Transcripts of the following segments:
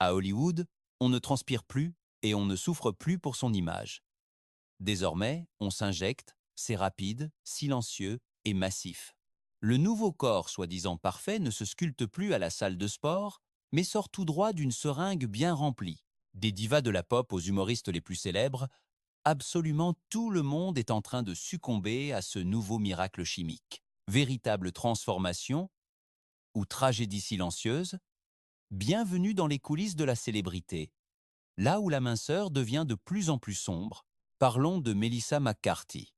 À Hollywood, on ne transpire plus et on ne souffre plus pour son image. Désormais, on s'injecte, c'est rapide, silencieux et massif. Le nouveau corps soi-disant parfait ne se sculpte plus à la salle de sport, mais sort tout droit d'une seringue bien remplie. Des divas de la pop aux humoristes les plus célèbres, absolument tout le monde est en train de succomber à ce nouveau miracle chimique. Véritable transformation ou tragédie silencieuse, bienvenue dans les coulisses de la célébrité. Là où la minceur devient de plus en plus sombre, parlons de Melissa McCarthy.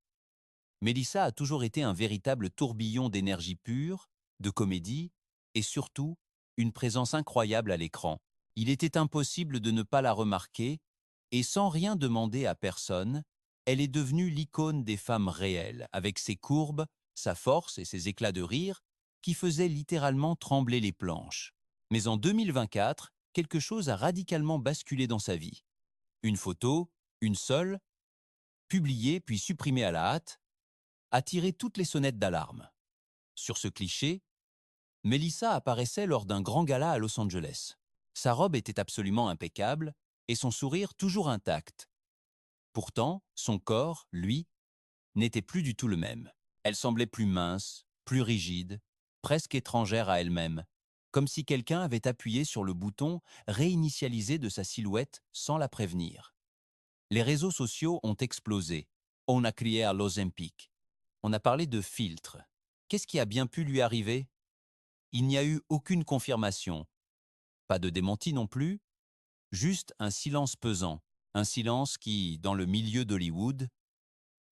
Melissa a toujours été un véritable tourbillon d'énergie pure, de comédie et surtout une présence incroyable à l'écran. Il était impossible de ne pas la remarquer et sans rien demander à personne, elle est devenue l'icône des femmes réelles, avec ses courbes, sa force et ses éclats de rire qui faisaient littéralement trembler les planches. Mais en 2024, quelque chose a radicalement basculé dans sa vie. Une photo, une seule, publiée puis supprimée à la hâte, a tiré toutes les sonnettes d'alarme. Sur ce cliché, Melissa apparaissait lors d'un grand gala à Los Angeles. Sa robe était absolument impeccable et son sourire toujours intact. Pourtant, son corps, lui, n'était plus du tout le même. Elle semblait plus mince, plus rigide, presque étrangère à elle-même, comme si quelqu'un avait appuyé sur le bouton réinitialiser de sa silhouette sans la prévenir. Les réseaux sociaux ont explosé. On a crié à l'Ozempic. On a parlé de filtre. Qu'est-ce qui a bien pu lui arriver? Il n'y a eu aucune confirmation, pas de démenti non plus, juste un silence pesant, un silence qui, dans le milieu d'Hollywood,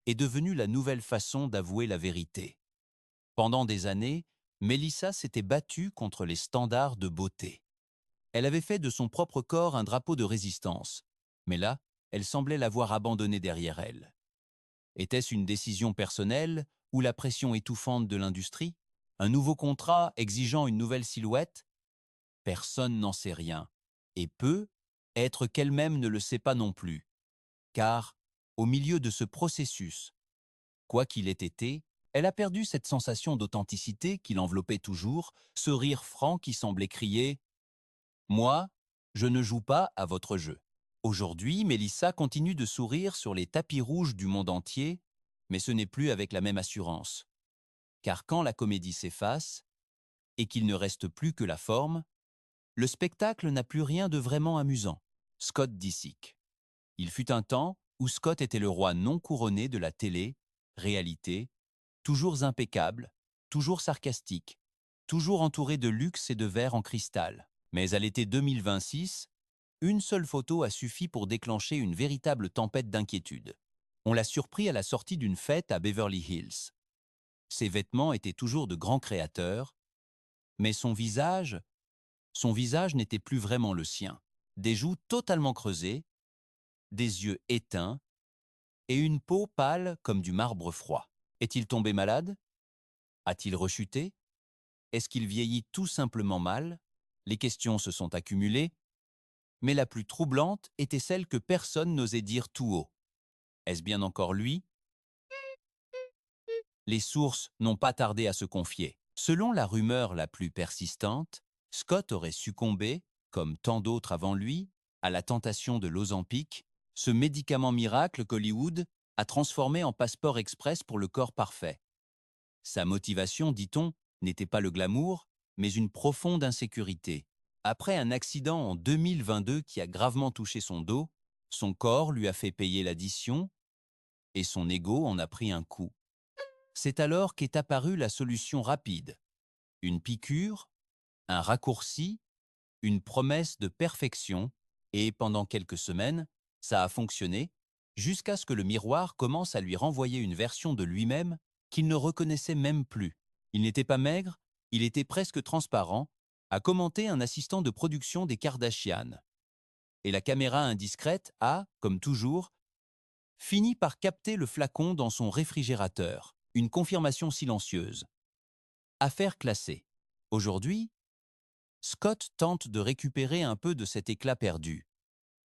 est devenu la nouvelle façon d'avouer la vérité. Pendant des années, Melissa s'était battue contre les standards de beauté. Elle avait fait de son propre corps un drapeau de résistance, mais là, elle semblait l'avoir abandonné derrière elle. Était-ce une décision personnelle ou la pression étouffante de l'industrie? Un nouveau contrat exigeant une nouvelle silhouette? Personne n'en sait rien. Et peut être qu'elle-même ne le sait pas non plus. Car, au milieu de ce processus, quoi qu'il ait été, elle a perdu cette sensation d'authenticité qui l'enveloppait toujours, ce rire franc qui semblait crier « Moi, je ne joue pas à votre jeu ». Aujourd'hui, Melissa continue de sourire sur les tapis rouges du monde entier, mais ce n'est plus avec la même assurance. Car quand la comédie s'efface, et qu'il ne reste plus que la forme, le spectacle n'a plus rien de vraiment amusant. Scott Disick. Il fut un temps où Scott était le roi non couronné de la télé, réalité, toujours impeccable, toujours sarcastique, toujours entouré de luxe et de verre en cristal. Mais à l'été 2026, une seule photo a suffi pour déclencher une véritable tempête d'inquiétude. On l'a surpris à la sortie d'une fête à Beverly Hills. Ses vêtements étaient toujours de grands créateurs, mais son visage n'était plus vraiment le sien. Des joues totalement creusées, des yeux éteints et une peau pâle comme du marbre froid. Est-il tombé malade? A-t-il rechuté? Est-ce qu'il vieillit tout simplement mal? Les questions se sont accumulées, mais la plus troublante était celle que personne n'osait dire tout haut. Est-ce bien encore lui? Les sources n'ont pas tardé à se confier. Selon la rumeur la plus persistante, Scott aurait succombé, comme tant d'autres avant lui, à la tentation de l'Ozempic, ce médicament miracle qu'Hollywood a transformé en passeport express pour le corps parfait. Sa motivation, dit-on, n'était pas le glamour, mais une profonde insécurité. Après un accident en 2022 qui a gravement touché son dos, son corps lui a fait payer l'addition et son ego en a pris un coup. C'est alors qu'est apparue la solution rapide. Une piqûre, un raccourci, une promesse de perfection, et pendant quelques semaines, ça a fonctionné, jusqu'à ce que le miroir commence à lui renvoyer une version de lui-même qu'il ne reconnaissait même plus. Il n'était pas maigre, il était presque transparent, a commenté un assistant de production des Kardashian. Et la caméra indiscrète a, comme toujours, fini par capter le flacon dans son réfrigérateur, une confirmation silencieuse. Affaire classée. Aujourd'hui, Scott tente de récupérer un peu de cet éclat perdu.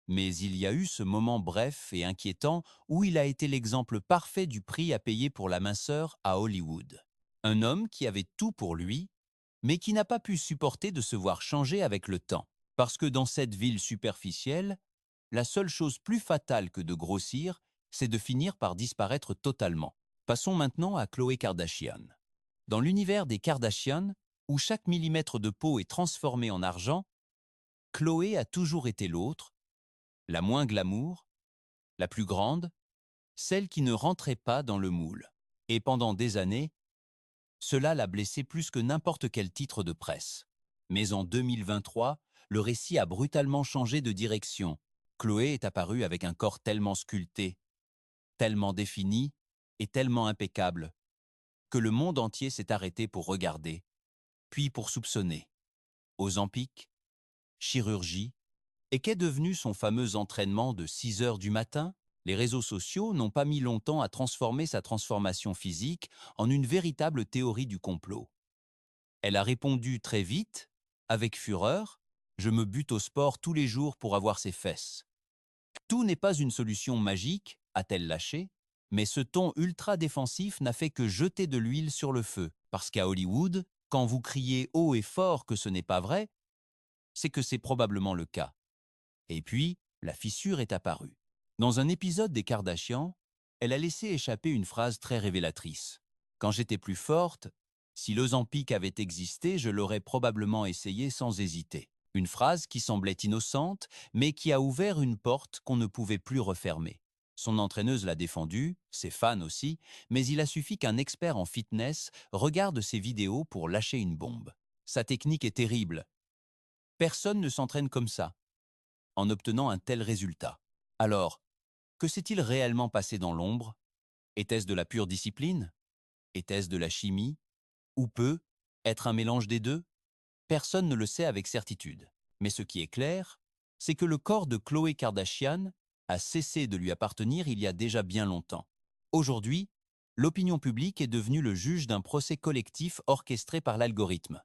Mais il y a eu ce moment bref et inquiétant où il a été l'exemple parfait du prix à payer pour la minceur à Hollywood. Un homme qui avait tout pour lui, mais qui n'a pas pu supporter de se voir changer avec le temps. Parce que dans cette ville superficielle, la seule chose plus fatale que de grossir, c'est de finir par disparaître totalement. Passons maintenant à Khloé Kardashian. Dans l'univers des Kardashian, où chaque millimètre de peau est transformé en argent, Khloé a toujours été l'autre, la moins glamour, la plus grande, celle qui ne rentrait pas dans le moule. Et pendant des années, cela l'a blessée plus que n'importe quel titre de presse. Mais en 2023, le récit a brutalement changé de direction. Khloé est apparue avec un corps tellement sculpté, tellement défini et tellement impeccable, que le monde entier s'est arrêté pour regarder, puis pour soupçonner. Ozempic, chirurgie, et qu'est devenu son fameux entraînement de 6 heures du matin? Les réseaux sociaux n'ont pas mis longtemps à transformer sa transformation physique en une véritable théorie du complot. Elle a répondu très vite, avec fureur, « Je me bute au sport tous les jours pour avoir ses fesses ». Tout n'est pas une solution magique, a-t-elle lâché, mais ce ton ultra défensif n'a fait que jeter de l'huile sur le feu, parce qu'à Hollywood, quand vous criez haut et fort que ce n'est pas vrai, c'est que c'est probablement le cas. Et puis, la fissure est apparue. Dans un épisode des Kardashians, elle a laissé échapper une phrase très révélatrice. « Quand j'étais plus forte, si l'Ozempic avait existé, je l'aurais probablement essayé sans hésiter. » Une phrase qui semblait innocente, mais qui a ouvert une porte qu'on ne pouvait plus refermer. Son entraîneuse l'a défendue, ses fans aussi, mais il a suffi qu'un expert en fitness regarde ses vidéos pour lâcher une bombe. Sa technique est terrible. Personne ne s'entraîne comme ça, en obtenant un tel résultat. Alors, que s'est-il réellement passé dans l'ombre? Était-ce de la pure discipline? Était-ce de la chimie? Ou peut être un mélange des deux? Personne ne le sait avec certitude. Mais ce qui est clair, c'est que le corps de Khloé Kardashian a cessé de lui appartenir il y a déjà bien longtemps. Aujourd'hui, l'opinion publique est devenue le juge d'un procès collectif orchestré par l'algorithme.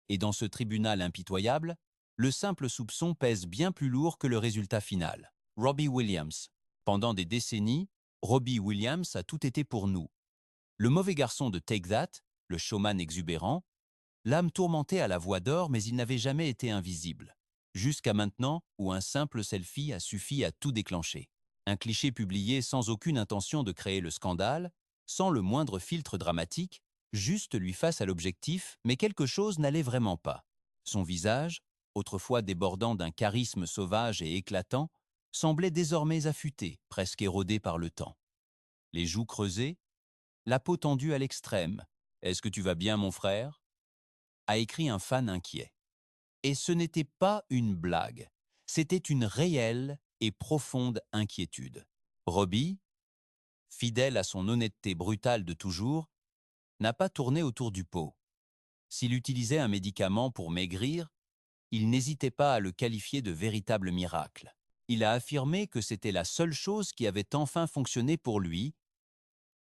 Et dans ce tribunal impitoyable, le simple soupçon pèse bien plus lourd que le résultat final. Robbie Williams. Pendant des décennies, Robbie Williams a tout été pour nous. Le mauvais garçon de Take That, le showman exubérant, l'âme tourmentée à la voix d'or, mais il n'avait jamais été invisible. Jusqu'à maintenant, où un simple selfie a suffi à tout déclencher. Un cliché publié sans aucune intention de créer le scandale, sans le moindre filtre dramatique, juste lui face à l'objectif, mais quelque chose n'allait vraiment pas. Son visage, autrefois débordant d'un charisme sauvage et éclatant, semblait désormais affûté, presque érodé par le temps. Les joues creusées, la peau tendue à l'extrême. « Est-ce que tu vas bien, mon frère ?» a écrit un fan inquiet. Et ce n'était pas une blague, c'était une réelle et profonde inquiétude. Robbie, fidèle à son honnêteté brutale de toujours, n'a pas tourné autour du pot. S'il utilisait un médicament pour maigrir, il n'hésitait pas à le qualifier de véritable miracle. Il a affirmé que c'était la seule chose qui avait enfin fonctionné pour lui,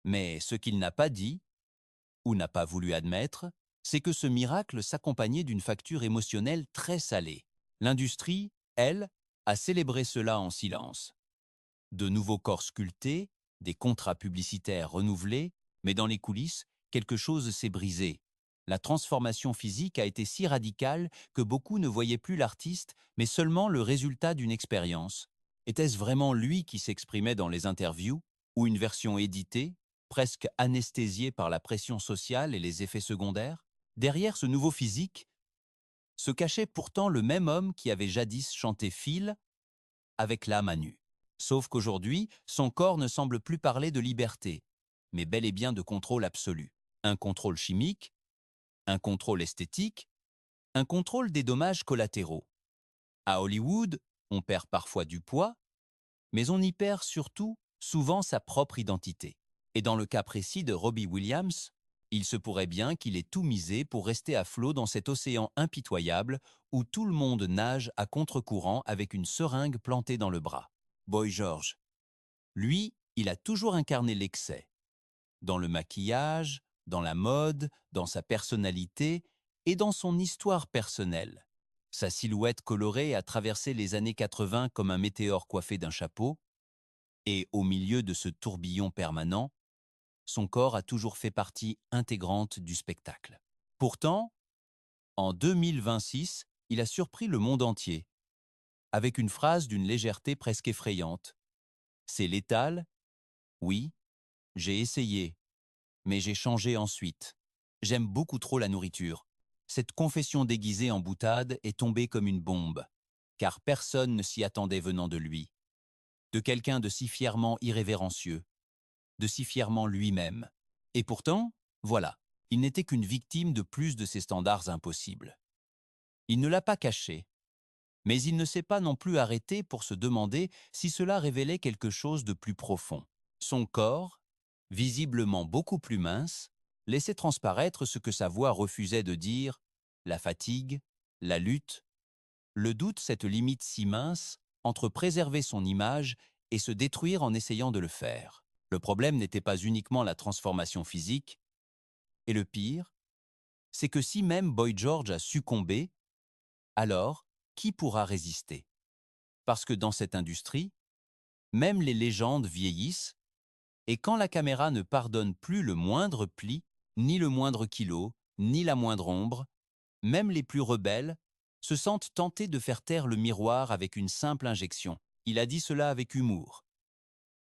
mais ce qu'il n'a pas dit, ou n'a pas voulu admettre, c'est que ce miracle s'accompagnait d'une facture émotionnelle très salée. L'industrie, elle, a célébré cela en silence. De nouveaux corps sculptés, des contrats publicitaires renouvelés, mais dans les coulisses, quelque chose s'est brisé. La transformation physique a été si radicale que beaucoup ne voyaient plus l'artiste, mais seulement le résultat d'une expérience. Était-ce vraiment lui qui s'exprimait dans les interviews, ou une version éditée, presque anesthésiée par la pression sociale et les effets secondaires? Derrière ce nouveau physique se cachait pourtant le même homme qui avait jadis chanté Phil avec l'âme à nu. Sauf qu'aujourd'hui, son corps ne semble plus parler de liberté, mais bel et bien de contrôle absolu. Un contrôle chimique, un contrôle esthétique, un contrôle des dommages collatéraux. À Hollywood, on perd parfois du poids, mais on y perd surtout souvent sa propre identité. Et dans le cas précis de Robbie Williams, il se pourrait bien qu'il ait tout misé pour rester à flot dans cet océan impitoyable où tout le monde nage à contre-courant avec une seringue plantée dans le bras. Boy George. Lui, il a toujours incarné l'excès. Dans le maquillage, dans la mode, dans sa personnalité et dans son histoire personnelle. Sa silhouette colorée a traversé les années 80 comme un météore coiffé d'un chapeau, et au milieu de ce tourbillon permanent, son corps a toujours fait partie intégrante du spectacle. Pourtant, en 2026, il a surpris le monde entier, avec une phrase d'une légèreté presque effrayante. C'est létal? Oui, j'ai essayé, mais j'ai changé ensuite. J'aime beaucoup trop la nourriture. Cette confession déguisée en boutade est tombée comme une bombe, car personne ne s'y attendait venant de lui, de quelqu'un de si fièrement irrévérencieux, de si fièrement lui-même. Et pourtant, voilà, il n'était qu'une victime de plus de ces standards impossibles. Il ne l'a pas caché, mais il ne s'est pas non plus arrêté pour se demander si cela révélait quelque chose de plus profond. Son corps, visiblement beaucoup plus mince, laissait transparaître ce que sa voix refusait de dire, la fatigue, la lutte, le doute, cette limite si mince entre préserver son image et se détruire en essayant de le faire. Le problème n'était pas uniquement la transformation physique, et le pire, c'est que si même Boy George a succombé, alors qui pourra résister? Parce que dans cette industrie, même les légendes vieillissent, et quand la caméra ne pardonne plus le moindre pli, ni le moindre kilo, ni la moindre ombre, même les plus rebelles se sentent tentés de faire taire le miroir avec une simple injection. Il a dit cela avec humour.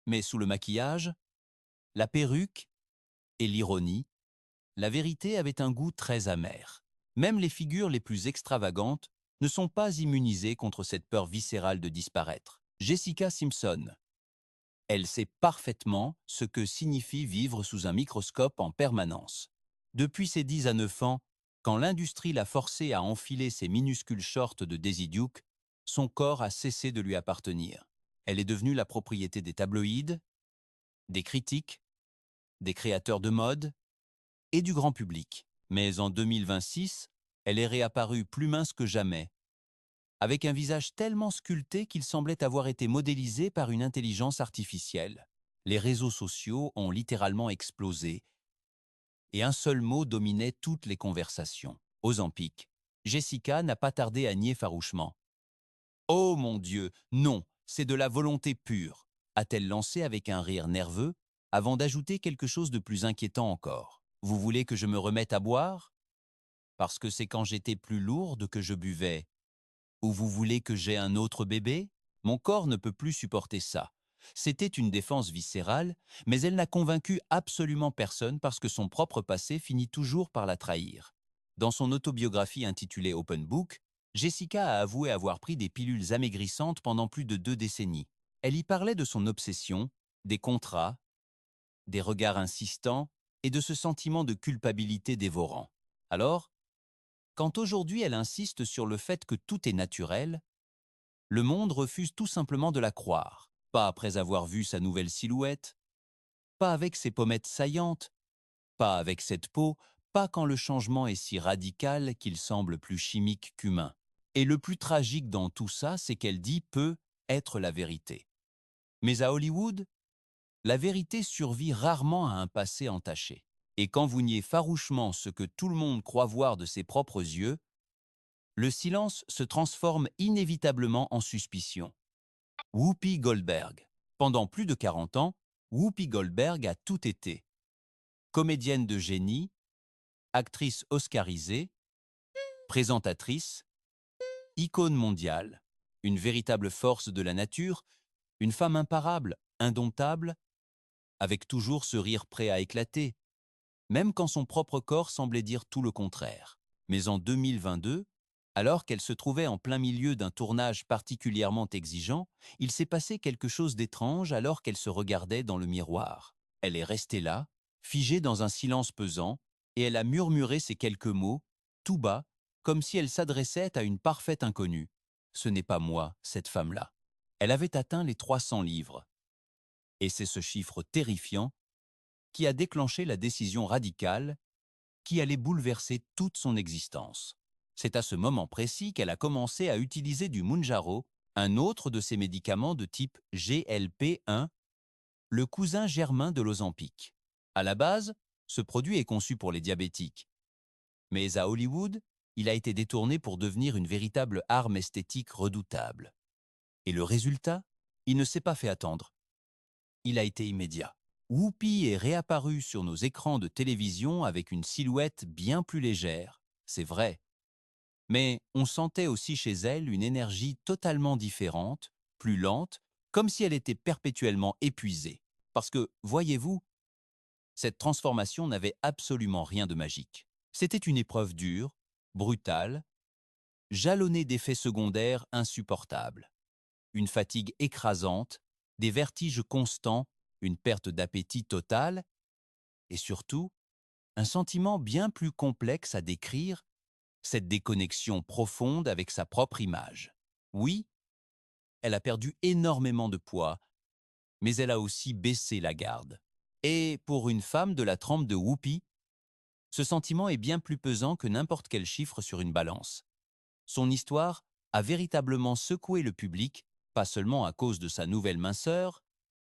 Mais sous le maquillage, la perruque et l'ironie, la vérité avait un goût très amer. Même les figures les plus extravagantes ne sont pas immunisées contre cette peur viscérale de disparaître. Jessica Simpson. Elle sait parfaitement ce que signifie vivre sous un microscope en permanence. Depuis ses 10 à 9 ans, quand l'industrie l'a forcée à enfiler ses minuscules shorts de Daisy Duke, son corps a cessé de lui appartenir. Elle est devenue la propriété des tabloïds, des critiques, des créateurs de mode et du grand public. Mais en 2026, elle est réapparue plus mince que jamais, avec un visage tellement sculpté qu'il semblait avoir été modélisé par une intelligence artificielle. Les réseaux sociaux ont littéralement explosé, et un seul mot dominait toutes les conversations. Ozempic. Jessica n'a pas tardé à nier farouchement. « Oh mon Dieu, non, c'est de la volonté pure », a-t-elle lancé avec un rire nerveux, avant d'ajouter quelque chose de plus inquiétant encore. « Vous voulez que je me remette à boire? Parce que c'est quand j'étais plus lourde que je buvais. Ou vous voulez que j'aie un autre bébé? Mon corps ne peut plus supporter ça. » C'était une défense viscérale, mais elle n'a convaincu absolument personne parce que son propre passé finit toujours par la trahir. Dans son autobiographie intitulée Open Book, Jessica a avoué avoir pris des pilules amaigrissantes pendant plus de 2 décennies. Elle y parlait de son obsession, des contrats, des regards insistants et de ce sentiment de culpabilité dévorant. Alors, quand aujourd'hui elle insiste sur le fait que tout est naturel, le monde refuse tout simplement de la croire. Pas après avoir vu sa nouvelle silhouette, pas avec ses pommettes saillantes, pas avec cette peau, pas quand le changement est si radical qu'il semble plus chimique qu'humain. Et le plus tragique dans tout ça, c'est qu'elle dit peut être la vérité. Mais à Hollywood, la vérité survit rarement à un passé entaché. Et quand vous niez farouchement ce que tout le monde croit voir de ses propres yeux, le silence se transforme inévitablement en suspicion. Whoopi Goldberg. Pendant plus de 40 ans, Whoopi Goldberg a tout été. Comédienne de génie, actrice oscarisée, présentatrice, icône mondiale, une véritable force de la nature, une femme imparable, indomptable, avec toujours ce rire prêt à éclater, même quand son propre corps semblait dire tout le contraire. Mais en 2022, alors qu'elle se trouvait en plein milieu d'un tournage particulièrement exigeant, il s'est passé quelque chose d'étrange alors qu'elle se regardait dans le miroir. Elle est restée là, figée dans un silence pesant, et elle a murmuré ces quelques mots, tout bas, comme si elle s'adressait à une parfaite inconnue. « Ce n'est pas moi, cette femme-là. » Elle avait atteint les 300 livres. Et c'est ce chiffre terrifiant qui a déclenché la décision radicale qui allait bouleverser toute son existence. C'est à ce moment précis qu'elle a commencé à utiliser du Mounjaro, un autre de ces médicaments de type GLP-1, le cousin germain de l'Ozempic. À la base, ce produit est conçu pour les diabétiques. Mais à Hollywood, il a été détourné pour devenir une véritable arme esthétique redoutable. Et le résultat, il ne s'est pas fait attendre. Il a été immédiat. Whoopi est réapparue sur nos écrans de télévision avec une silhouette bien plus légère, c'est vrai, Mais on sentait aussi chez elle une énergie totalement différente, plus lente, comme si elle était perpétuellement épuisée. Parce que, voyez-vous, cette transformation n'avait absolument rien de magique. C'était une épreuve dure, brutale, jalonnée d'effets secondaires insupportables. Une fatigue écrasante, des vertiges constants, une perte d'appétit totale, et surtout, un sentiment bien plus complexe à décrire, cette déconnexion profonde avec sa propre image. Oui, elle a perdu énormément de poids, mais elle a aussi baissé la garde. Et pour une femme de la trempe de Whoopi, ce sentiment est bien plus pesant que n'importe quel chiffre sur une balance. Son histoire a véritablement secoué le public, pas seulement à cause de sa nouvelle minceur,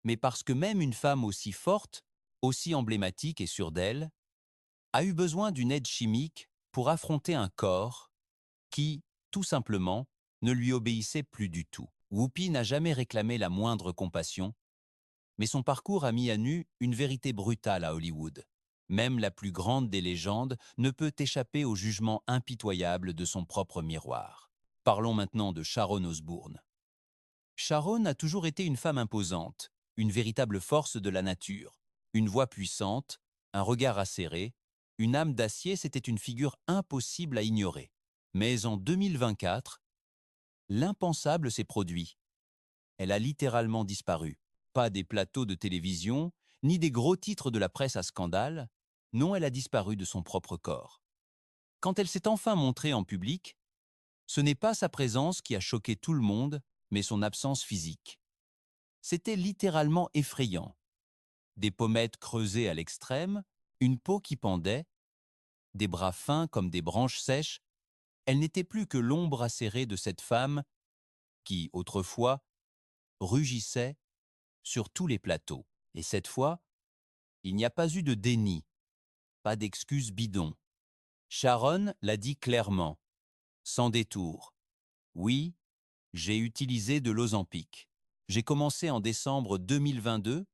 mais parce que même une femme aussi forte, aussi emblématique et sûre d'elle, a eu besoin d'une aide chimique pour affronter un corps qui, tout simplement, ne lui obéissait plus du tout. Whoopi n'a jamais réclamé la moindre compassion, mais son parcours a mis à nu une vérité brutale à Hollywood. Même la plus grande des légendes ne peut échapper au jugement impitoyable de son propre miroir. Parlons maintenant de Sharon Osbourne. Sharon a toujours été une femme imposante, une véritable force de la nature, une voix puissante, un regard acéré, une âme d'acier, c'était une figure impossible à ignorer. Mais en 2024, l'impensable s'est produit. Elle a littéralement disparu. Pas des plateaux de télévision, ni des gros titres de la presse à scandale. Non, elle a disparu de son propre corps. Quand elle s'est enfin montrée en public, ce n'est pas sa présence qui a choqué tout le monde, mais son absence physique. C'était littéralement effrayant. Des pommettes creusées à l'extrême, une peau qui pendait, des bras fins comme des branches sèches. Elle n'était plus que l'ombre acérée de cette femme qui, autrefois, rugissait sur tous les plateaux. Et cette fois, il n'y a pas eu de déni, pas d'excuses bidons. Sharon l'a dit clairement, sans détour. Oui, j'ai utilisé de l'Ozempic. J'ai commencé en décembre 2022,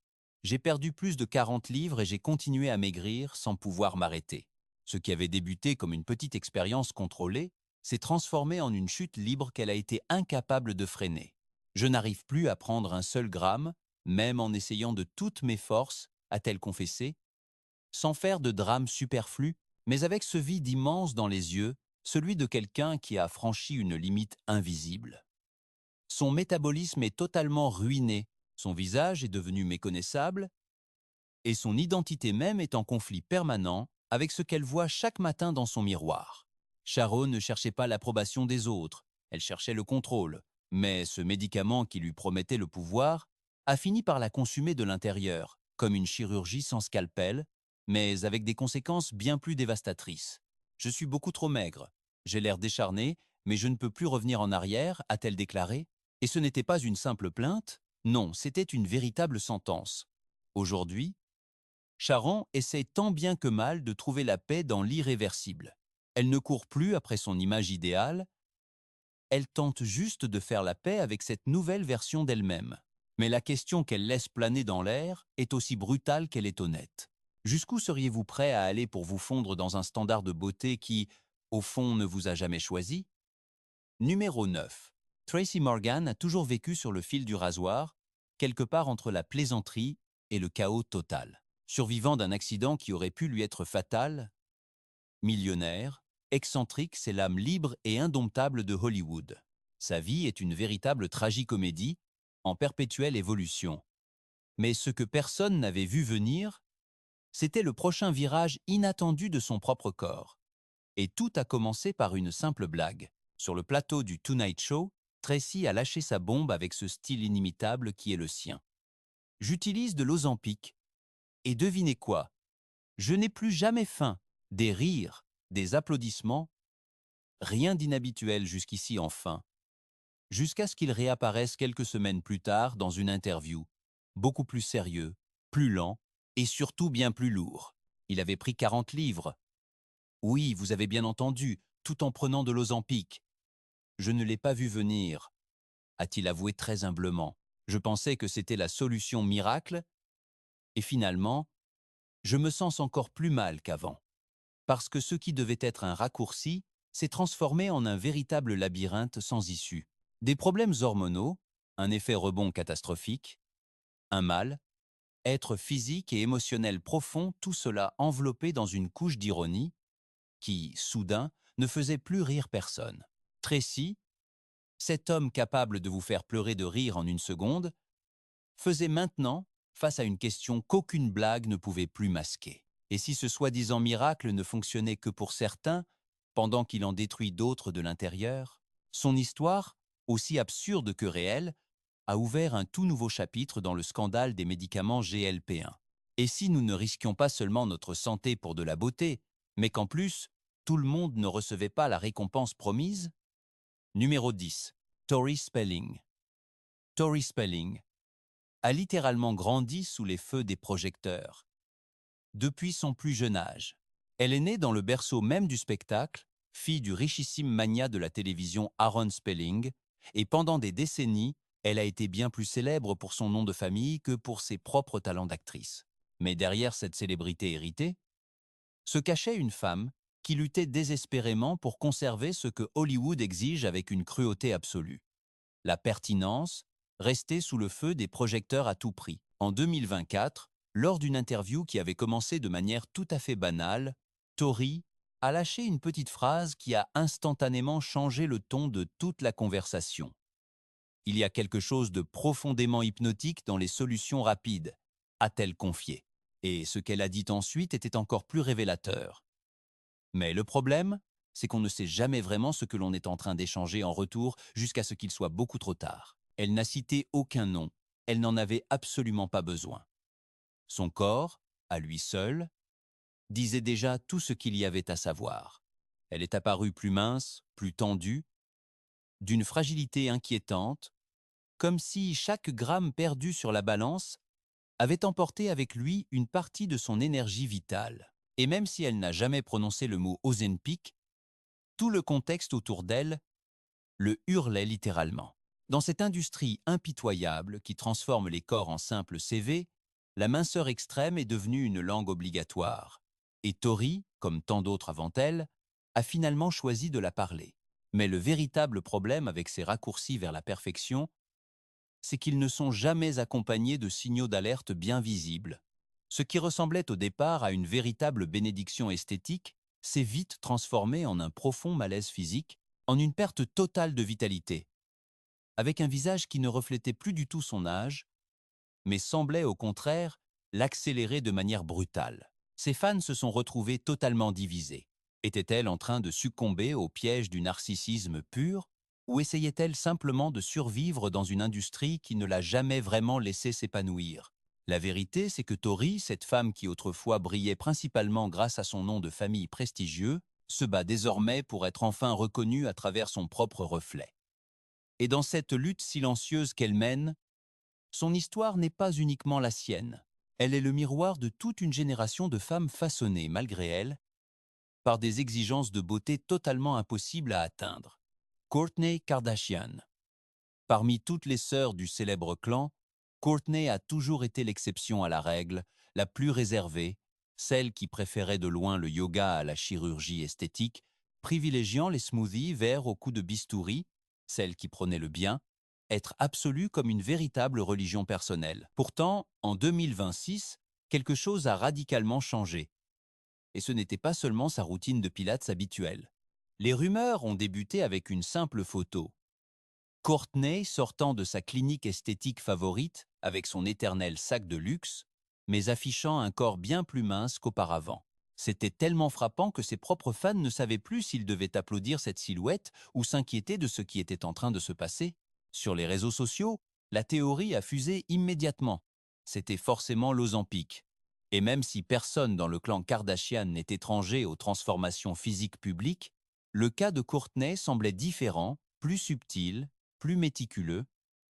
j'ai perdu plus de 40 livres et j'ai continué à maigrir sans pouvoir m'arrêter. Ce qui avait débuté comme une petite expérience contrôlée s'est transformé en une chute libre qu'elle a été incapable de freiner. Je n'arrive plus à prendre un seul gramme, même en essayant de toutes mes forces, a-t-elle confessé, sans faire de drame superflu, mais avec ce vide immense dans les yeux, celui de quelqu'un qui a franchi une limite invisible. Son métabolisme est totalement ruiné, son visage est devenu méconnaissable, et son identité même est en conflit permanent avec ce qu'elle voit chaque matin dans son miroir. Sharon ne cherchait pas l'approbation des autres, elle cherchait le contrôle, mais ce médicament qui lui promettait le pouvoir a fini par la consumer de l'intérieur, comme une chirurgie sans scalpel, mais avec des conséquences bien plus dévastatrices. Je suis beaucoup trop maigre, j'ai l'air décharné, mais je ne peux plus revenir en arrière, a-t-elle déclaré. Et ce n'était pas une simple plainte, non, c'était une véritable sentence. Aujourd'hui, Sharon essaie tant bien que mal de trouver la paix dans l'irréversible. Elle ne court plus après son image idéale, elle tente juste de faire la paix avec cette nouvelle version d'elle-même. Mais la question qu'elle laisse planer dans l'air est aussi brutale qu'elle est honnête. Jusqu'où seriez-vous prêt à aller pour vous fondre dans un standard de beauté qui, au fond, ne vous a jamais choisi? Numéro 9. Tracy Morgan a toujours vécu sur le fil du rasoir, quelque part entre la plaisanterie et le chaos total. Survivant d'un accident qui aurait pu lui être fatal, millionnaire, excentrique, c'est l'âme libre et indomptable de Hollywood. Sa vie est une véritable tragicomédie, en perpétuelle évolution. Mais ce que personne n'avait vu venir, c'était le prochain virage inattendu de son propre corps. Et tout a commencé par une simple blague. Sur le plateau du Tonight Show, Tracy a lâché sa bombe avec ce style inimitable qui est le sien. J'utilise de l'Ozempic. Et devinez quoi? Je n'ai plus jamais faim. Des rires, des applaudissements, rien d'inhabituel jusqu'ici enfin. Jusqu'à ce qu'il réapparaisse quelques semaines plus tard dans une interview, beaucoup plus sérieux, plus lent et surtout bien plus lourd. Il avait pris 40 livres. Oui, vous avez bien entendu, tout en prenant de l'Ozempic. Je ne l'ai pas vu venir, a-t-il avoué très humblement. Je pensais que c'était la solution miracle, et finalement, je me sens encore plus mal qu'avant. Parce que ce qui devait être un raccourci s'est transformé en un véritable labyrinthe sans issue. Des problèmes hormonaux, un effet rebond catastrophique, un mal, être physique et émotionnel profond, tout cela enveloppé dans une couche d'ironie qui, soudain, ne faisait plus rire personne. Tracy, cet homme capable de vous faire pleurer de rire en une seconde, faisait maintenant face à une question qu'aucune blague ne pouvait plus masquer. Et si ce soi-disant miracle ne fonctionnait que pour certains, pendant qu'il en détruit d'autres de l'intérieur, son histoire, aussi absurde que réelle, a ouvert un tout nouveau chapitre dans le scandale des médicaments GLP-1. Et si nous ne risquions pas seulement notre santé pour de la beauté, mais qu'en plus, tout le monde ne recevait pas la récompense promise? Numéro 10. Tori Spelling. Tori Spelling a littéralement grandi sous les feux des projecteurs. Depuis son plus jeune âge, elle est née dans le berceau même du spectacle, fille du richissime magnat de la télévision Aaron Spelling, et pendant des décennies, elle a été bien plus célèbre pour son nom de famille que pour ses propres talents d'actrice. Mais derrière cette célébrité héritée, se cachait une femme qui luttait désespérément pour conserver ce que Hollywood exige avec une cruauté absolue: la pertinence, rester sous le feu des projecteurs à tout prix. En 2024, lors d'une interview qui avait commencé de manière tout à fait banale, Tori a lâché une petite phrase qui a instantanément changé le ton de toute la conversation. Il y a quelque chose de profondément hypnotique dans les solutions rapides, a-t-elle confié. Et ce qu'elle a dit ensuite était encore plus révélateur. Mais le problème, c'est qu'on ne sait jamais vraiment ce que l'on est en train d'échanger en retour jusqu'à ce qu'il soit beaucoup trop tard. Elle n'a cité aucun nom, elle n'en avait absolument pas besoin. Son corps, à lui seul, disait déjà tout ce qu'il y avait à savoir. Elle est apparue plus mince, plus tendue, d'une fragilité inquiétante, comme si chaque gramme perdu sur la balance avait emporté avec lui une partie de son énergie vitale. Et même si elle n'a jamais prononcé le mot Ozempic, tout le contexte autour d'elle le hurlait littéralement. Dans cette industrie impitoyable qui transforme les corps en simples CV, la minceur extrême est devenue une langue obligatoire. Et Tori, comme tant d'autres avant elle, a finalement choisi de la parler. Mais le véritable problème avec ces raccourcis vers la perfection, c'est qu'ils ne sont jamais accompagnés de signaux d'alerte bien visibles. Ce qui ressemblait au départ à une véritable bénédiction esthétique s'est vite transformé en un profond malaise physique, en une perte totale de vitalité, avec un visage qui ne reflétait plus du tout son âge, mais semblait au contraire l'accélérer de manière brutale. Ses fans se sont retrouvés totalement divisés. Était-elle en train de succomber au piège du narcissisme pur, ou essayait-elle simplement de survivre dans une industrie qui ne l'a jamais vraiment laissé s'épanouir? La vérité, c'est que Tori, cette femme qui autrefois brillait principalement grâce à son nom de famille prestigieux, se bat désormais pour être enfin reconnue à travers son propre reflet. Et dans cette lutte silencieuse qu'elle mène, son histoire n'est pas uniquement la sienne. Elle est le miroir de toute une génération de femmes façonnées, malgré elles, par des exigences de beauté totalement impossibles à atteindre. Kourtney Kardashian. Parmi toutes les sœurs du célèbre clan, Kourtney a toujours été l'exception à la règle, la plus réservée, celle qui préférait de loin le yoga à la chirurgie esthétique, privilégiant les smoothies verts au coup de bistouri, celle qui prônait le bien, être absolue comme une véritable religion personnelle. Pourtant, en 2026, quelque chose a radicalement changé. Et ce n'était pas seulement sa routine de pilates habituelle. Les rumeurs ont débuté avec une simple photo. Kourtney sortant de sa clinique esthétique favorite avec son éternel sac de luxe, mais affichant un corps bien plus mince qu'auparavant. C'était tellement frappant que ses propres fans ne savaient plus s'ils devaient applaudir cette silhouette ou s'inquiéter de ce qui était en train de se passer. Sur les réseaux sociaux, la théorie a fusé immédiatement. C'était forcément l'Ozempic. Et même si personne dans le clan Kardashian n'est étranger aux transformations physiques publiques, le cas de Kourtney semblait différent, plus subtil, plus méticuleux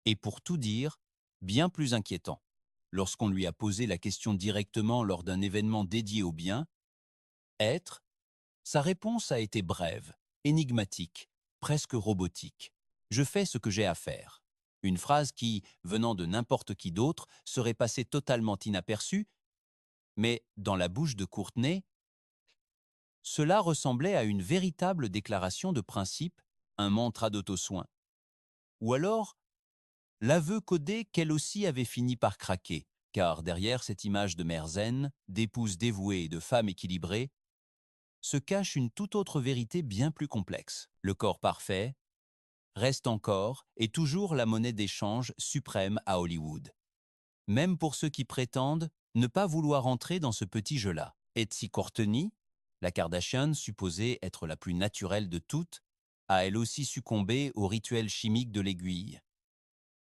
et, pour tout dire, bien plus inquiétant. Lorsqu'on lui a posé la question directement lors d'un événement dédié au bien, être, sa réponse a été brève, énigmatique, presque robotique. Je fais ce que j'ai à faire. Une phrase qui, venant de n'importe qui d'autre, serait passée totalement inaperçue, mais dans la bouche de Kourtney, Cela ressemblait à une véritable déclaration de principe, un mantra d'auto-soin. Ou alors, l'aveu codé qu'elle aussi avait fini par craquer, car derrière cette image de mère zen, d'épouse dévouée et de femme équilibrée, se cache une toute autre vérité bien plus complexe. Le corps parfait reste encore et toujours la monnaie d'échange suprême à Hollywood. Même pour ceux qui prétendent ne pas vouloir entrer dans ce petit jeu-là. Etsy Courtney, la Kardashian supposée être la plus naturelle de toutes, a elle aussi succombé au rituel chimique de l'aiguille.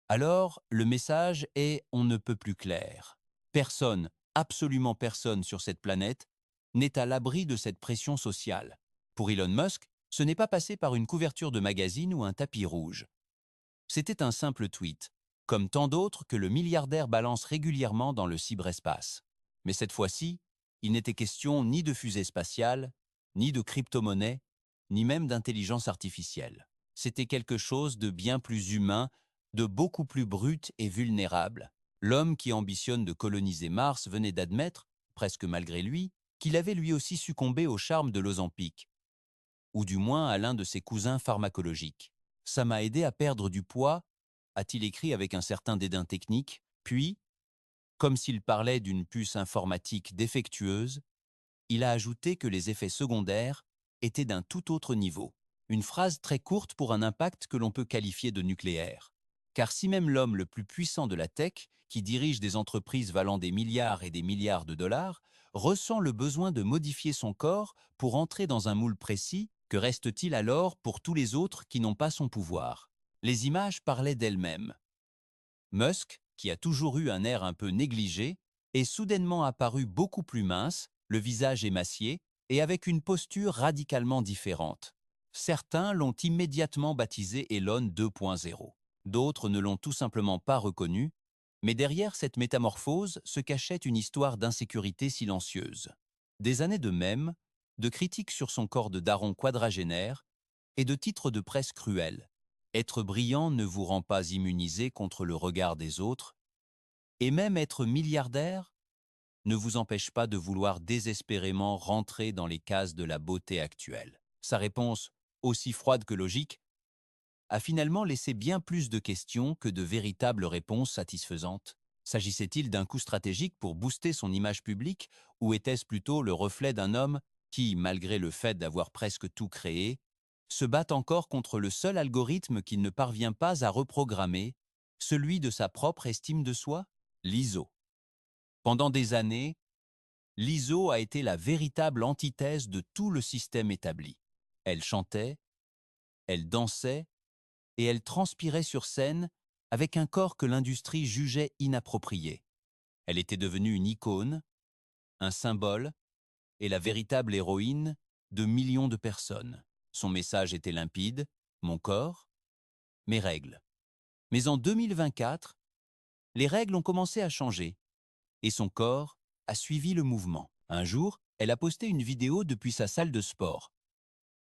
Alors, le message est on ne peut plus clair. Personne, absolument personne sur cette planète, n'est à l'abri de cette pression sociale. Pour Elon Musk, ce n'est pas passé par une couverture de magazine ou un tapis rouge. C'était un simple tweet, comme tant d'autres que le milliardaire balance régulièrement dans le cyberespace. Mais cette fois-ci, il n'était question ni de fusée spatiale, ni de crypto-monnaie, ni même d'intelligence artificielle. C'était quelque chose de bien plus humain, de beaucoup plus brut et vulnérable. L'homme qui ambitionne de coloniser Mars venait d'admettre, presque malgré lui, qu'il avait lui aussi succombé au charme de l'Ozempic, ou du moins à l'un de ses cousins pharmacologiques. Ça m'a aidé à perdre du poids, a-t-il écrit avec un certain dédain technique, puis, comme s'il parlait d'une puce informatique défectueuse, il a ajouté que les effets secondaires étaient d'un tout autre niveau. Une phrase très courte pour un impact que l'on peut qualifier de nucléaire. Car si même l'homme le plus puissant de la tech, qui dirige des entreprises valant des milliards et des milliards de dollars, ressent le besoin de modifier son corps pour entrer dans un moule précis, que reste-t-il alors pour tous les autres qui n'ont pas son pouvoir? Les images parlaient d'elles-mêmes. Musk, qui a toujours eu un air un peu négligé, est soudainement apparu beaucoup plus mince, le visage émacié, et avec une posture radicalement différente. Certains l'ont immédiatement baptisé Elon 2.0. D'autres ne l'ont tout simplement pas reconnu, mais derrière cette métamorphose se cachait une histoire d'insécurité silencieuse. Des années de mèmes, de critiques sur son corps de daron quadragénaire et de titres de presse cruels. Être brillant ne vous rend pas immunisé contre le regard des autres, et même être milliardaire ne vous empêche pas de vouloir désespérément rentrer dans les cases de la beauté actuelle. Sa réponse, aussi froide que logique, a finalement laissé bien plus de questions que de véritables réponses satisfaisantes. S'agissait-il d'un coup stratégique pour booster son image publique, ou était-ce plutôt le reflet d'un homme qui, malgré le fait d'avoir presque tout créé, se bat encore contre le seul algorithme qu'il ne parvient pas à reprogrammer, celui de sa propre estime de soi? L'ISO. Pendant des années, l'ISO a été la véritable antithèse de tout le système établi. Elle chantait, elle dansait, et elle transpirait sur scène avec un corps que l'industrie jugeait inapproprié. Elle était devenue une icône, un symbole et la véritable héroïne de millions de personnes. Son message était limpide, mon corps, mes règles. Mais en 2024, les règles ont commencé à changer et son corps a suivi le mouvement. Un jour, elle a posté une vidéo depuis sa salle de sport.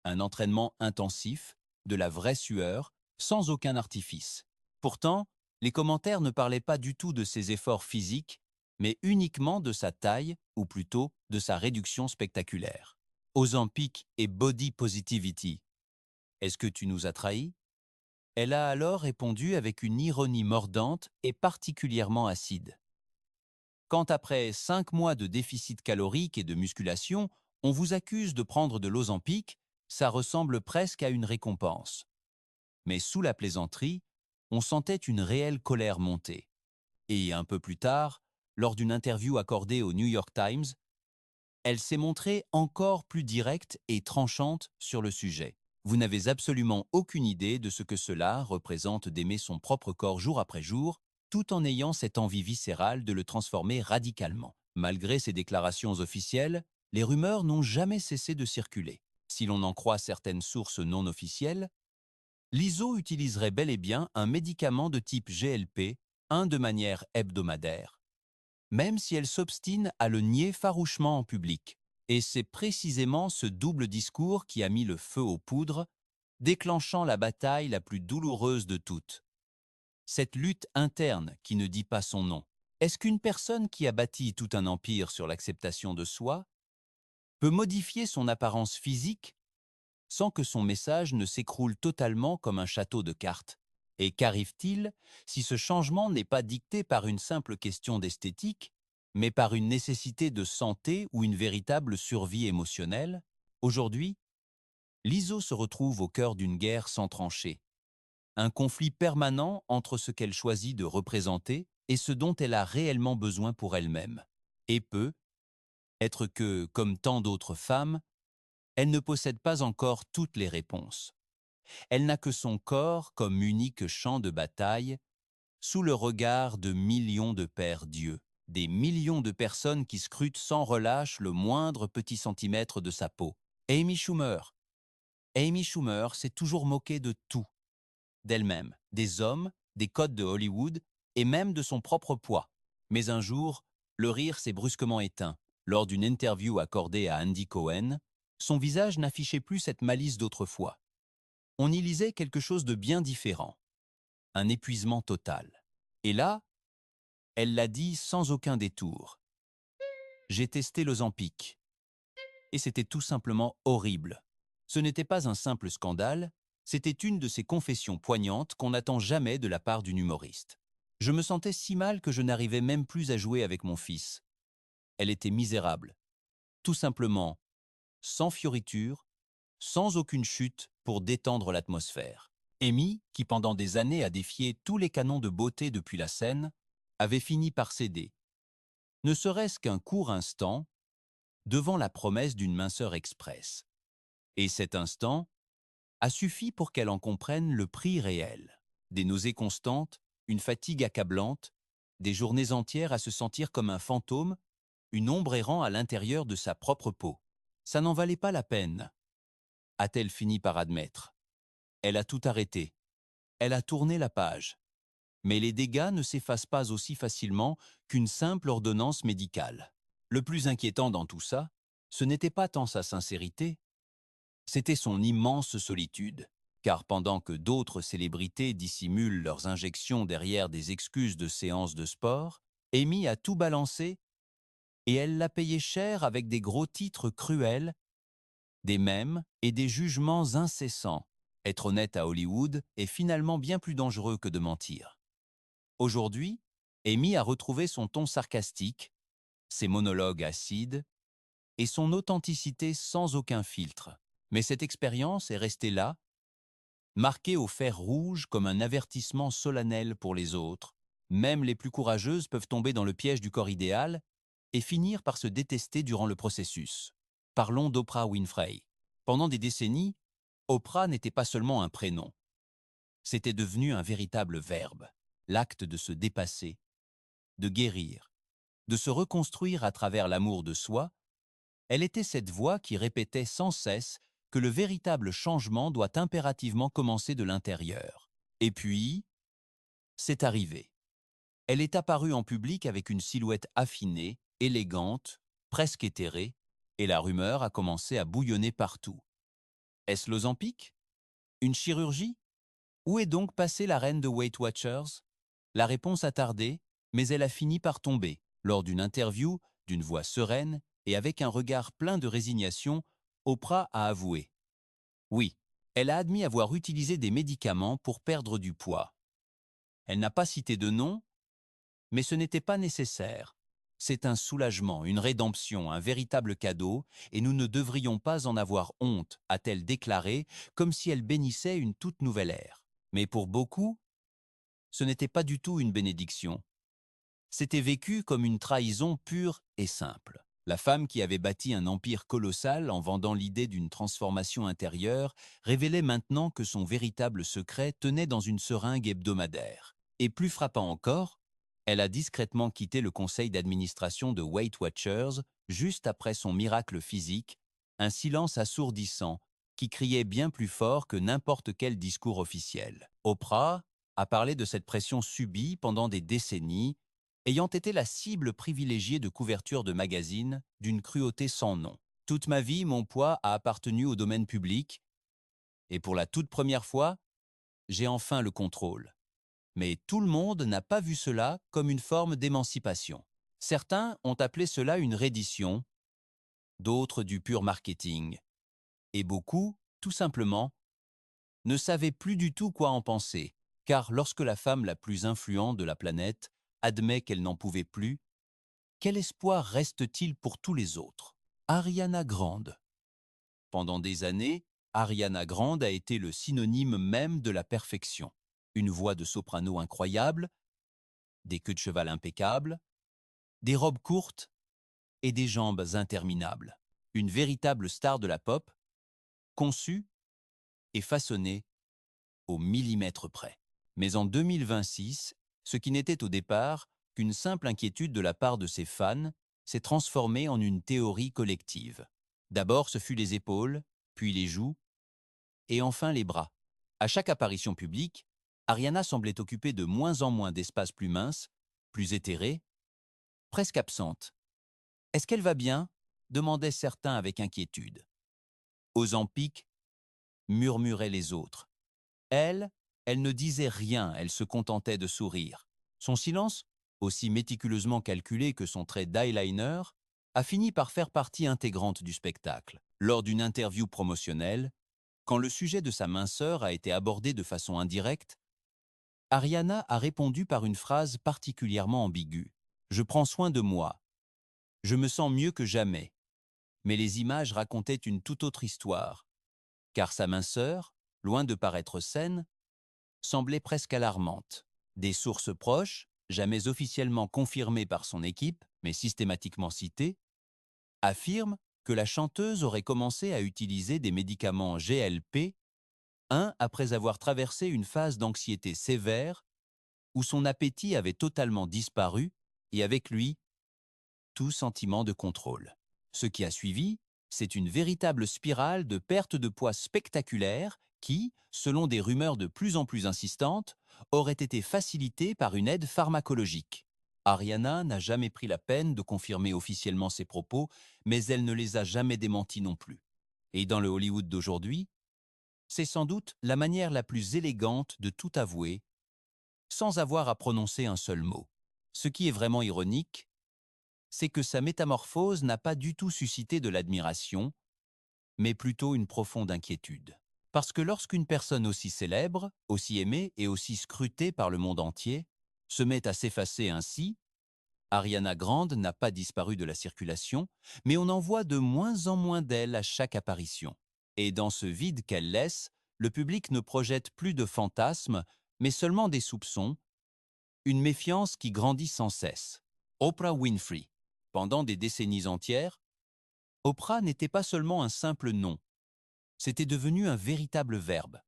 Un entraînement intensif, de la vraie sueur, sans aucun artifice. Pourtant, les commentaires ne parlaient pas du tout de ses efforts physiques, mais uniquement de sa taille, ou plutôt de sa réduction spectaculaire. Ozempic et Body Positivity. Est-ce que tu nous as trahis? Elle a alors répondu avec une ironie mordante et particulièrement acide. Quand après 5 mois de déficit calorique et de musculation, on vous accuse de prendre de l'Ozempic, ça ressemble presque à une récompense. Mais sous la plaisanterie, on sentait une réelle colère monter. Et un peu plus tard, lors d'une interview accordée au New York Times, elle s'est montrée encore plus directe et tranchante sur le sujet. Vous n'avez absolument aucune idée de ce que cela représente d'aimer son propre corps jour après jour, tout en ayant cette envie viscérale de le transformer radicalement. Malgré ces déclarations officielles, les rumeurs n'ont jamais cessé de circuler. Si l'on en croit certaines sources non officielles, l'ISO utiliserait bel et bien un médicament de type GLP, un de manière hebdomadaire, même si elle s'obstine à le nier farouchement en public. Et c'est précisément ce double discours qui a mis le feu aux poudres, déclenchant la bataille la plus douloureuse de toutes. Cette lutte interne qui ne dit pas son nom. Est-ce qu'une personne qui a bâti tout un empire sur l'acceptation de soi peut modifier son apparence physique sans que son message ne s'écroule totalement comme un château de cartes. Et qu'arrive-t-il si ce changement n'est pas dicté par une simple question d'esthétique, mais par une nécessité de santé ou une véritable survie émotionnelle? Aujourd'hui, Lizzo se retrouve au cœur d'une guerre sans tranchée, un conflit permanent entre ce qu'elle choisit de représenter et ce dont elle a réellement besoin pour elle-même. Et peut être que, comme tant d'autres femmes, elle ne possède pas encore toutes les réponses. Elle n'a que son corps comme unique champ de bataille, sous le regard de millions de pères dieux, des millions de personnes qui scrutent sans relâche le moindre petit centimètre de sa peau. Amy Schumer. Amy Schumer s'est toujours moquée de tout, d'elle-même, des hommes, des codes de Hollywood et même de son propre poids. Mais un jour, le rire s'est brusquement éteint. Lors d'une interview accordée à Andy Cohen, son visage n'affichait plus cette malice d'autrefois. On y lisait quelque chose de bien différent, un épuisement total. Et là, elle l'a dit sans aucun détour. J'ai testé l'Ozempic, et c'était tout simplement horrible. Ce n'était pas un simple scandale, c'était une de ces confessions poignantes qu'on n'attend jamais de la part d'une humoriste. Je me sentais si mal que je n'arrivais même plus à jouer avec mon fils. Elle était misérable. Tout simplement, sans fioriture, sans aucune chute pour détendre l'atmosphère. Amy, qui pendant des années a défié tous les canons de beauté depuis la scène, avait fini par céder, ne serait-ce qu'un court instant, devant la promesse d'une minceur express. Et cet instant a suffi pour qu'elle en comprenne le prix réel. Des nausées constantes, une fatigue accablante, des journées entières à se sentir comme un fantôme, une ombre errant à l'intérieur de sa propre peau. Ça n'en valait pas la peine, a-t-elle fini par admettre. Elle a tout arrêté. Elle a tourné la page. Mais les dégâts ne s'effacent pas aussi facilement qu'une simple ordonnance médicale. Le plus inquiétant dans tout ça, ce n'était pas tant sa sincérité, c'était son immense solitude. Car pendant que d'autres célébrités dissimulent leurs injections derrière des excuses de séances de sport, Amy a tout balancé et elle l'a payé cher avec des gros titres cruels, des mèmes et des jugements incessants. Être honnête à Hollywood est finalement bien plus dangereux que de mentir. Aujourd'hui, Amy a retrouvé son ton sarcastique, ses monologues acides et son authenticité sans aucun filtre. Mais cette expérience est restée là, marquée au fer rouge comme un avertissement solennel pour les autres. Même les plus courageuses peuvent tomber dans le piège du corps idéal et finir par se détester durant le processus. Parlons d'Oprah Winfrey. Pendant des décennies, Oprah n'était pas seulement un prénom. C'était devenu un véritable verbe, l'acte de se dépasser, de guérir, de se reconstruire à travers l'amour de soi. Elle était cette voix qui répétait sans cesse que le véritable changement doit impérativement commencer de l'intérieur. Et puis, c'est arrivé. Elle est apparue en public avec une silhouette affinée, élégante, presque éthérée, et la rumeur a commencé à bouillonner partout. Est-ce l'Ozempic? Une chirurgie? Où est donc passée la reine de Weight Watchers? La réponse a tardé, mais elle a fini par tomber. Lors d'une interview, d'une voix sereine et avec un regard plein de résignation, Oprah a avoué. Oui, elle a admis avoir utilisé des médicaments pour perdre du poids. Elle n'a pas cité de nom, mais ce n'était pas nécessaire. C'est un soulagement, une rédemption, un véritable cadeau, et nous ne devrions pas en avoir honte, a-t-elle déclaré, comme si elle bénissait une toute nouvelle ère. Mais pour beaucoup, ce n'était pas du tout une bénédiction. C'était vécu comme une trahison pure et simple. La femme qui avait bâti un empire colossal en vendant l'idée d'une transformation intérieure révélait maintenant que son véritable secret tenait dans une seringue hebdomadaire. Et plus frappant encore, elle a discrètement quitté le conseil d'administration de Weight Watchers juste après son miracle physique, un silence assourdissant qui criait bien plus fort que n'importe quel discours officiel. Oprah a parlé de cette pression subie pendant des décennies, ayant été la cible privilégiée de couvertures de magazines d'une cruauté sans nom. Toute ma vie, mon poids a appartenu au domaine public, et pour la toute première fois, j'ai enfin le contrôle. Mais tout le monde n'a pas vu cela comme une forme d'émancipation. Certains ont appelé cela une reddition, d'autres du pur marketing. Et beaucoup, tout simplement, ne savaient plus du tout quoi en penser, car lorsque la femme la plus influente de la planète admet qu'elle n'en pouvait plus, quel espoir reste-t-il pour tous les autres? Ariana Grande. Pendant des années, Ariana Grande a été le synonyme même de la perfection. Une voix de soprano incroyable, des queues de cheval impeccables, des robes courtes et des jambes interminables. Une véritable star de la pop, conçue et façonnée au millimètre près. Mais en 2026, ce qui n'était au départ qu'une simple inquiétude de la part de ses fans s'est transformé en une théorie collective. D'abord, ce fut les épaules, puis les joues, et enfin les bras. À chaque apparition publique, Ariana semblait occuper de moins en moins d'espaces plus minces, plus éthérés, presque absente. Est-ce qu'elle va bien? Demandaient certains avec inquiétude. Ozempic, murmuraient les autres. Elle, elle ne disait rien, elle se contentait de sourire. Son silence, aussi méticuleusement calculé que son trait d'eyeliner, a fini par faire partie intégrante du spectacle. Lors d'une interview promotionnelle, quand le sujet de sa minceur a été abordé de façon indirecte, Ariana a répondu par une phrase particulièrement ambiguë. « Je prends soin de moi. Je me sens mieux que jamais. » Mais les images racontaient une toute autre histoire, car sa minceur, loin de paraître saine, semblait presque alarmante. Des sources proches, jamais officiellement confirmées par son équipe, mais systématiquement citées, affirment que la chanteuse aurait commencé à utiliser des médicaments GLP, un après avoir traversé une phase d'anxiété sévère où son appétit avait totalement disparu et avec lui, tout sentiment de contrôle. Ce qui a suivi, c'est une véritable spirale de perte de poids spectaculaire qui, selon des rumeurs de plus en plus insistantes, aurait été facilitée par une aide pharmacologique. Ariana n'a jamais pris la peine de confirmer officiellement ses propos, mais elle ne les a jamais démentis non plus. Et dans le Hollywood d'aujourd'hui, c'est sans doute la manière la plus élégante de tout avouer, sans avoir à prononcer un seul mot. Ce qui est vraiment ironique, c'est que sa métamorphose n'a pas du tout suscité de l'admiration, mais plutôt une profonde inquiétude. Parce que lorsqu'une personne aussi célèbre, aussi aimée et aussi scrutée par le monde entier se met à s'effacer ainsi, Ariana Grande n'a pas disparu de la circulation, mais on en voit de moins en moins d'elle à chaque apparition. Et dans ce vide qu'elle laisse, le public ne projette plus de fantasmes, mais seulement des soupçons, une méfiance qui grandit sans cesse. Oprah Winfrey. Pendant des décennies entières, Oprah n'était pas seulement un simple nom, c'était devenu un véritable verbe.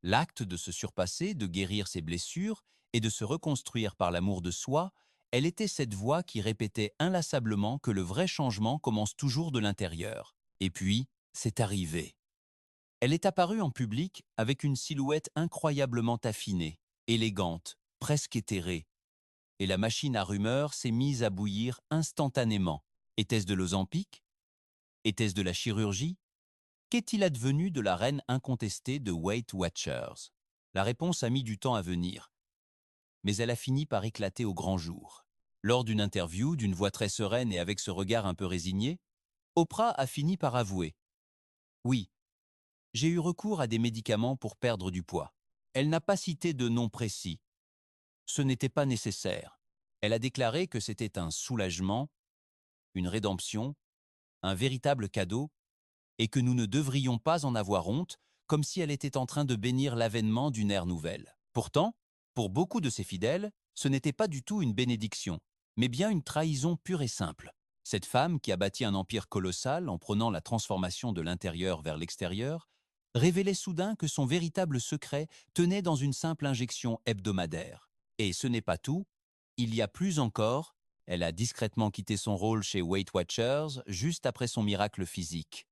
L'acte de se surpasser, de guérir ses blessures et de se reconstruire par l'amour de soi, elle était cette voix qui répétait inlassablement que le vrai changement commence toujours de l'intérieur. Et puis, c'est arrivé. Elle est apparue en public avec une silhouette incroyablement affinée, élégante, presque éthérée. Et la machine à rumeurs s'est mise à bouillir instantanément. Était-ce de l'Ozempic? Était-ce de la chirurgie? Qu'est-il advenu de la reine incontestée de Weight Watchers? La réponse a mis du temps à venir, mais elle a fini par éclater au grand jour. Lors d'une interview, d'une voix très sereine et avec ce regard un peu résigné, Oprah a fini par avouer: « Oui, j'ai eu recours à des médicaments pour perdre du poids. » Elle n'a pas cité de nom précis. Ce n'était pas nécessaire. Elle a déclaré que c'était un soulagement, une rédemption, un véritable cadeau, et que nous ne devrions pas en avoir honte, comme si elle était en train de bénir l'avènement d'une ère nouvelle. Pourtant, pour beaucoup de ses fidèles, ce n'était pas du tout une bénédiction, mais bien une trahison pure et simple. Cette femme, qui a bâti un empire colossal en prônant la transformation de l'intérieur vers l'extérieur, révélait soudain que son véritable secret tenait dans une simple injection hebdomadaire. Et ce n'est pas tout, il y a plus encore, elle a discrètement quitté son rôle chez Weight Watchers juste après son miracle physique.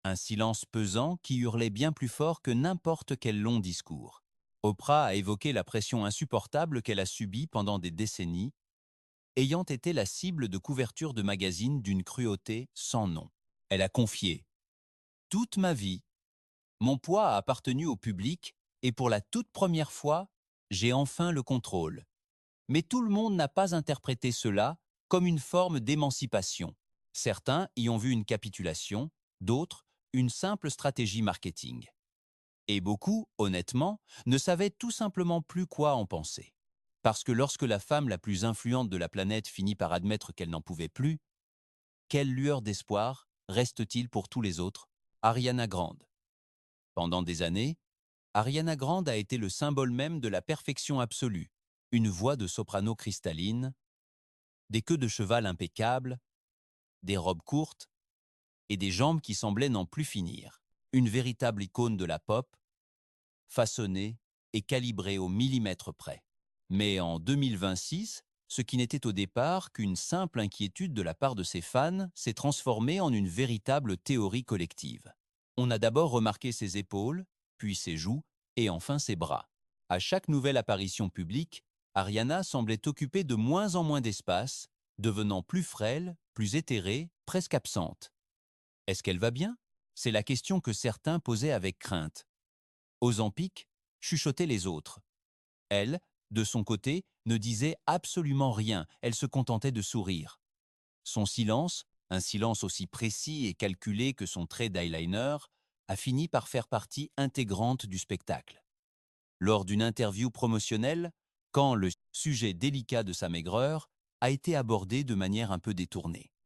Un silence pesant qui hurlait bien plus fort que n'importe quel long discours. Oprah a évoqué la pression insupportable qu'elle a subie pendant des décennies, ayant été la cible de couvertures de magazines d'une cruauté sans nom. Elle a confié: « Toute ma vie, mon poids a appartenu au public et pour la toute première fois, j'ai enfin le contrôle. Mais tout le monde n'a pas interprété cela comme une forme d'émancipation. Certains y ont vu une capitulation, d'autres, une simple stratégie marketing. Et beaucoup, honnêtement, ne savaient tout simplement plus quoi en penser. Parce que lorsque la femme la plus influente de la planète finit par admettre qu'elle n'en pouvait plus, quelle lueur d'espoir reste-t-il pour tous les autres? Ariana Grande. Pendant des années, Ariana Grande a été le symbole même de la perfection absolue. Une voix de soprano cristalline, des queues de cheval impeccables, des robes courtes et des jambes qui semblaient n'en plus finir. Une véritable icône de la pop, façonnée et calibrée au millimètre près. Mais en 2026, ce qui n'était au départ qu'une simple inquiétude de la part de ses fans s'est transformé en une véritable théorie collective. On a d'abord remarqué ses épaules, puis ses joues, et enfin ses bras. À chaque nouvelle apparition publique, Ariana semblait occuper de moins en moins d'espace, devenant plus frêle, plus éthérée, presque absente. Est-ce qu'elle va bien? C'est la question que certains posaient avec crainte. Ozempic, chuchotaient les autres. Elle, de son côté, ne disait absolument rien, elle se contentait de sourire. Son silence, un silence aussi précis et calculé que son trait d'eyeliner, a fini par faire partie intégrante du spectacle. Lors d'une interview promotionnelle, quand le sujet délicat de sa maigreur a été abordé de manière un peu détournée.